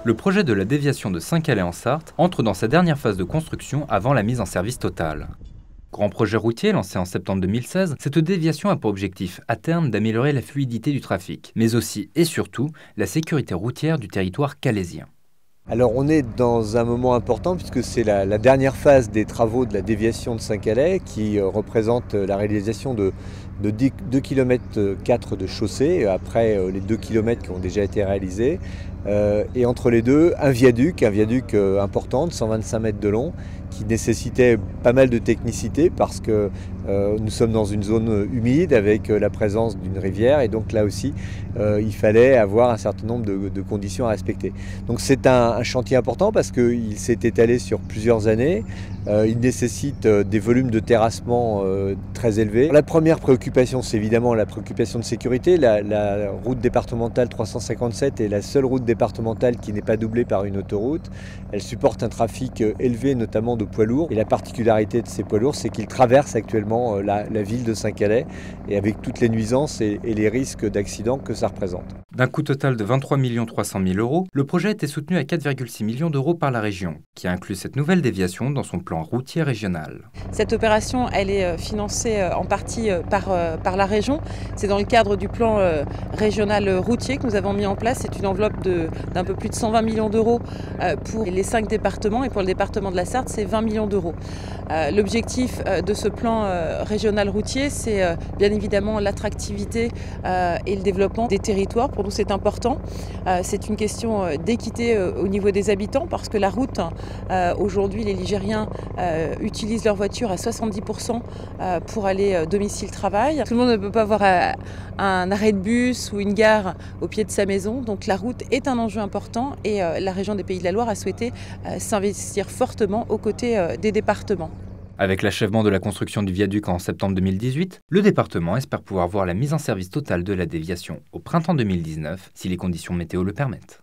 Le projet de la déviation de Saint-Calais en Sarthe entre dans sa dernière phase de construction avant la mise en service totale. Grand projet routier lancé en septembre 2016, cette déviation a pour objectif à terme d'améliorer la fluidité du trafic, mais aussi et surtout la sécurité routière du territoire calaisien. Alors on est dans un moment important puisque c'est la dernière phase des travaux de la déviation de Saint-Calais qui représente la réalisation de 2 km 4 de chaussée après les 2 km qui ont déjà été réalisés. Et entre les deux, un viaduc important de 125 mètres de long qui nécessitait pas mal de technicité parce que nous sommes dans une zone humide avec la présence d'une rivière et donc là aussi il fallait avoir un certain nombre de conditions à respecter. Donc c'est un chantier important parce qu'il s'est étalé sur plusieurs années, il nécessite des volumes de terrassement très élevés. La première préoccupation, c'est évidemment la préoccupation de sécurité. La route départementale 357 est la seule route départementale qui n'est pas doublée par une autoroute. Elle supporte un trafic élevé, notamment de poids lourds. Et la particularité de ces poids lourds, c'est qu'ils traversent actuellement la ville de Saint-Calais et avec toutes les nuisances et les risques d'accident que ça représente. D'un coût total de 23 300 000 €, le projet a été soutenu à 4,6 millions d'euros par la région, qui a inclus cette nouvelle déviation dans son plan routier régional. Cette opération, elle est financée en partie par la région. C'est dans le cadre du plan régional routier que nous avons mis en place. C'est une enveloppe d'un peu plus de 120 millions d'euros pour les 5 départements et pour le département de la Sarthe, c'est 20 millions d'euros. L'objectif de ce plan régional routier, c'est bien évidemment l'attractivité et le développement des territoires. Pour nous, c'est important. C'est une question d'équité au niveau des habitants parce que la route, aujourd'hui, les Ligériens utilisent leur voiture à 70% pour aller domicile-travail. Tout le monde ne peut pas avoir un arrêt de bus ou une gare au pied de sa maison. Donc la route est un enjeu important et la région des Pays de la Loire a souhaité s'investir fortement aux côtés des départements. Avec l'achèvement de la construction du viaduc en septembre 2018, le département espère pouvoir voir la mise en service totale de la déviation au printemps 2019, si les conditions météo le permettent.